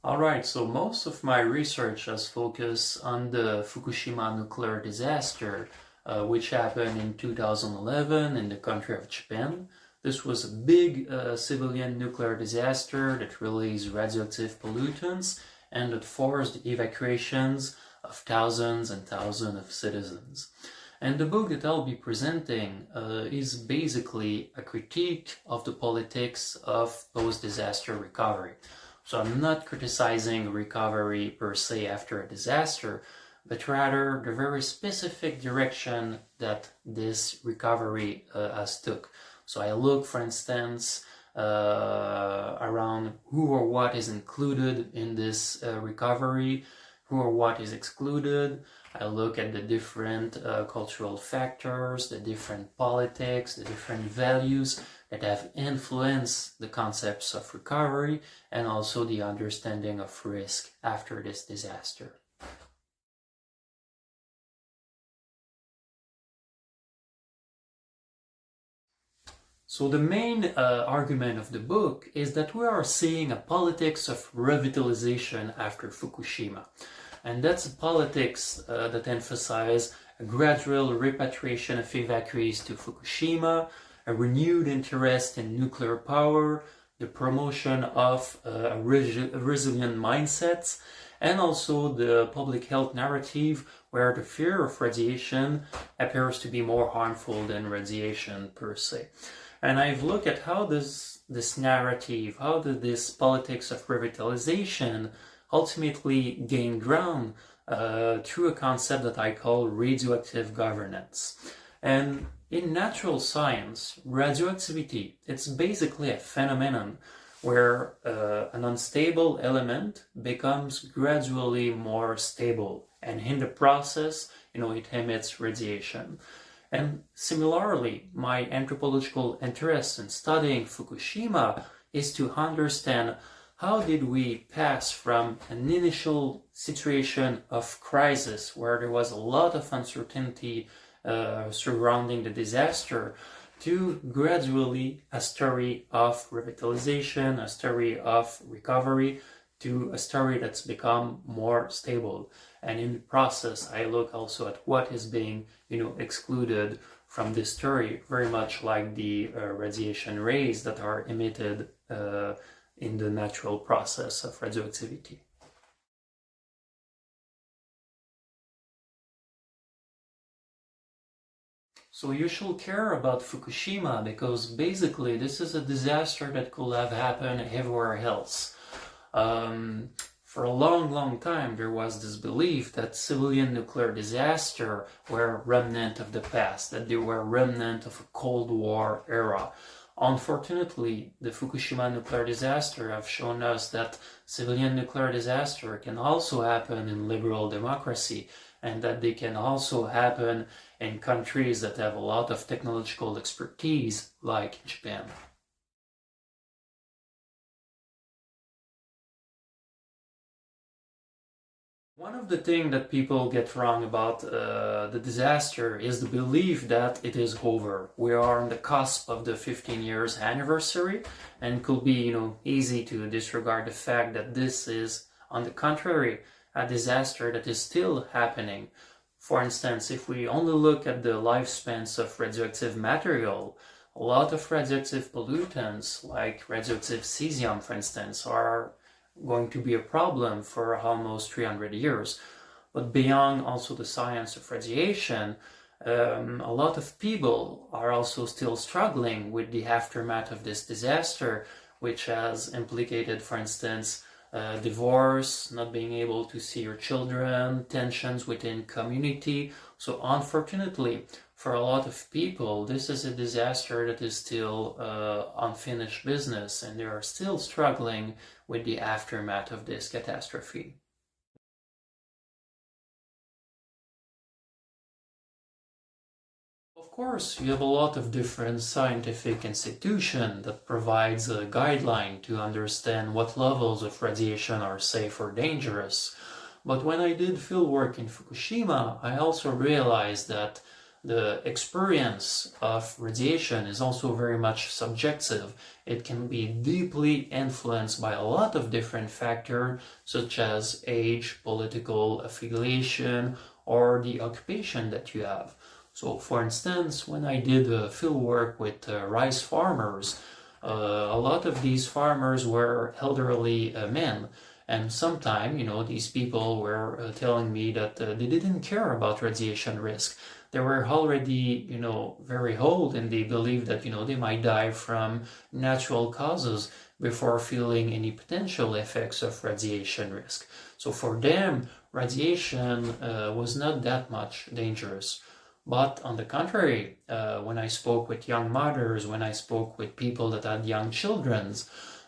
Alright, so most of my research has focused on the Fukushima nuclear disaster, which happened in 2011 in the country of Japan. This was a big civilian nuclear disaster that released radioactive pollutants and that forced evacuations of thousands and thousands of citizens. And the book that I'll be presenting is basically a critique of the politics of post-disaster recovery. So I'm not criticizing recovery per se after a disaster, but rather the very specific direction that this recovery has took. So I look, for instance, around who or what is included in this recovery, who or what is excluded. I look at the different cultural factors, the different politics, the different values that have influenced the concepts of recovery and also the understanding of risk after this disaster. So the main argument of the book is that we are seeing a politics of revitalization after Fukushima. And that's a politics that emphasizes a gradual repatriation of evacuees to Fukushima, a renewed interest in nuclear power, the promotion of resilient mindsets, and also the public health narrative where the fear of radiation appears to be more harmful than radiation per se. And I've looked at how this narrative, how this politics of revitalization ultimately gain ground through a concept that I call radioactive governance. And in natural science, radioactivity, it's basically a phenomenon where an unstable element becomes gradually more stable, and in the process, it emits radiation. And similarly, my anthropological interest in studying Fukushima is to understand how did we pass from an initial situation of crisis where there was a lot of uncertainty surrounding the disaster to gradually a story of revitalization, a story of recovery, to a story that's become more stable. And in the process, I look also at what is being, excluded from this story, very much like the radiation rays that are emitted in the natural process of radioactivity. So you should care about Fukushima because basically this is a disaster that could have happened everywhere else. For a long time there was this belief that civilian nuclear disasters were a remnant of the past, that they were a remnant of a Cold War era. Unfortunately, the Fukushima nuclear disaster have shown us that civilian nuclear disaster can also happen in liberal democracy, and that they can also happen in countries that have a lot of technological expertise, like Japan. One of the things that people get wrong about the disaster is the belief that it is over. We are on the cusp of the 15 years anniversary, and it could be, easy to disregard the fact that this is, on the contrary, a disaster that is still happening. For instance, if we only look at the lifespans of radioactive material, a lot of radioactive pollutants, like radioactive cesium, for instance, are going to be a problem for almost 300 years. But beyond also the science of radiation, a lot of people are also still struggling with the aftermath of this disaster, which has implicated, for instance, divorce, not being able to see your children, tensions within community. So unfortunately, for a lot of people, this is a disaster that is still unfinished business, and they are still struggling with the aftermath of this catastrophe. Of course, you have a lot of different scientific institutions that provides a guideline to understand what levels of radiation are safe or dangerous. But when I did fieldwork in Fukushima, I also realized that the experience of radiation is also very much subjective. It can be deeply influenced by a lot of different factors, such as age, political affiliation, or the occupation that you have. So, for instance, when I did field work with rice farmers, a lot of these farmers were elderly men. And sometimes, these people were telling me that they didn't care about radiation risk. They were already, very old, and they believed that, they might die from natural causes before feeling any potential effects of radiation risk. So for them, radiation was not that much dangerous. But on the contrary, when I spoke with young mothers, when I spoke with people that had young children,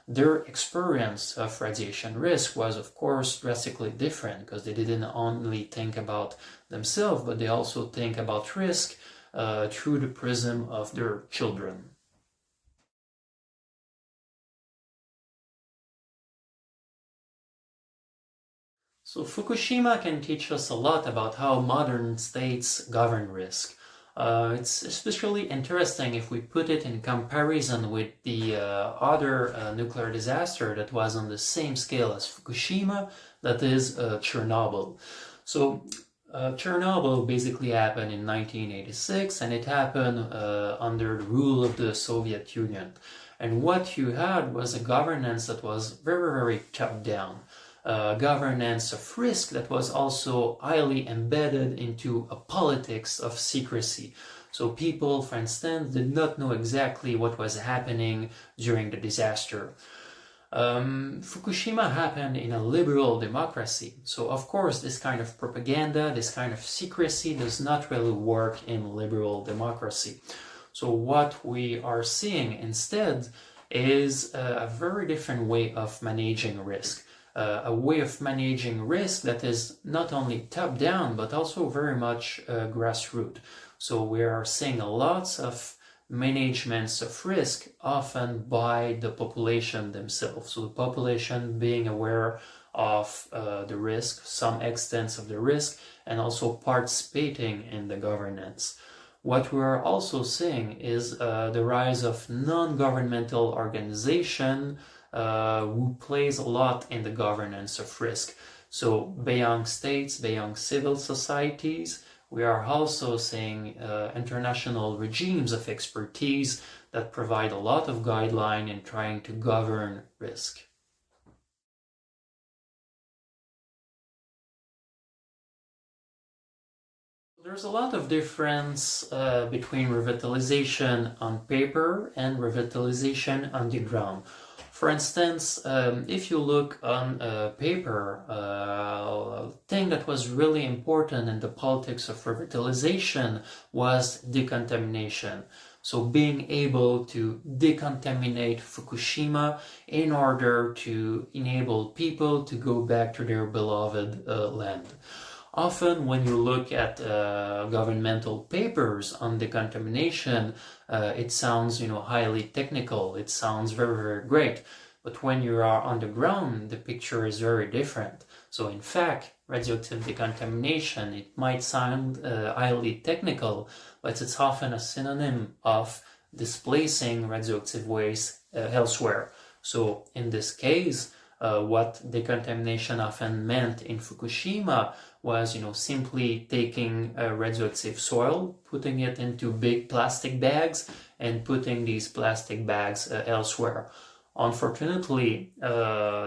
their experience of radiation risk was, of course, drastically different, because they didn't only think about themselves, but they also think about risk through the prism of their children. So Fukushima can teach us a lot about how modern states govern risk. It's especially interesting if we put it in comparison with the other nuclear disaster that was on the same scale as Fukushima, that is Chernobyl. So Chernobyl basically happened in 1986, and it happened under the rule of the Soviet Union. And what you had was a governance that was very, very top-down. Governance of risk that was also highly embedded into a politics of secrecy. So people, for instance, did not know exactly what was happening during the disaster. Fukushima happened in a liberal democracy. So of course this kind of propaganda, this kind of secrecy does not really work in liberal democracy. So what we are seeing instead is a very different way of managing risk. A way of managing risk that is not only top-down, but also very much grassroots. So we are seeing lots of managements of risk, often by the population themselves. So the population being aware of the risk, some extents of the risk, and also participating in the governance. What we are also seeing is the rise of non-governmental organization who plays a lot in the governance of risk. So beyond states, beyond civil societies, we are also seeing international regimes of expertise that provide a lot of guideline in trying to govern risk. There's a lot of difference between revitalization on paper and revitalization on the ground. For instance, if you look on paper, a thing that was really important in the politics of revitalization was decontamination. So being able to decontaminate Fukushima in order to enable people to go back to their beloved land. Often when you look at governmental papers on decontamination, it sounds, highly technical. It sounds very, very great. But when you are on the ground, the picture is very different. So in fact, radioactive decontamination, it might sound highly technical, but it's often a synonym of displacing radioactive waste elsewhere. So in this case, what decontamination often meant in Fukushima was, simply taking radioactive soil, putting it into big plastic bags, and putting these plastic bags elsewhere. Unfortunately,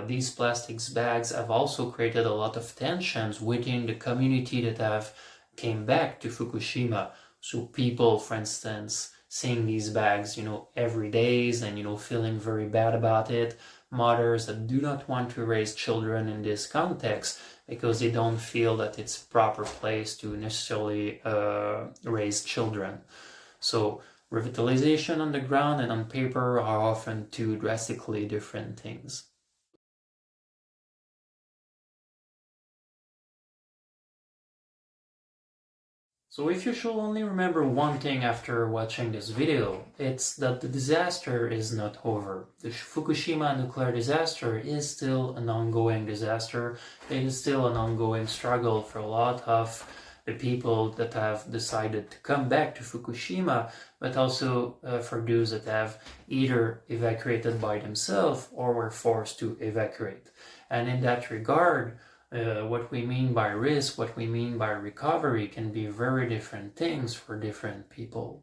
these plastic bags have also created a lot of tensions within the community that have came back to Fukushima. So people, for instance, seeing these bags, every day and, feeling very bad about it. Mothers that do not want to raise children in this context because they don't feel that it's a proper place to necessarily raise children. So revitalization on the ground and on paper are often two drastically different things. So if you should only remember one thing after watching this video, it's that the disaster is not over. The Fukushima nuclear disaster is still an ongoing disaster. It is still an ongoing struggle for a lot of the people that have decided to come back to Fukushima, but also for those that have either evacuated by themselves or were forced to evacuate. And in that regard, what we mean by risk, what we mean by recovery can be very different things for different people.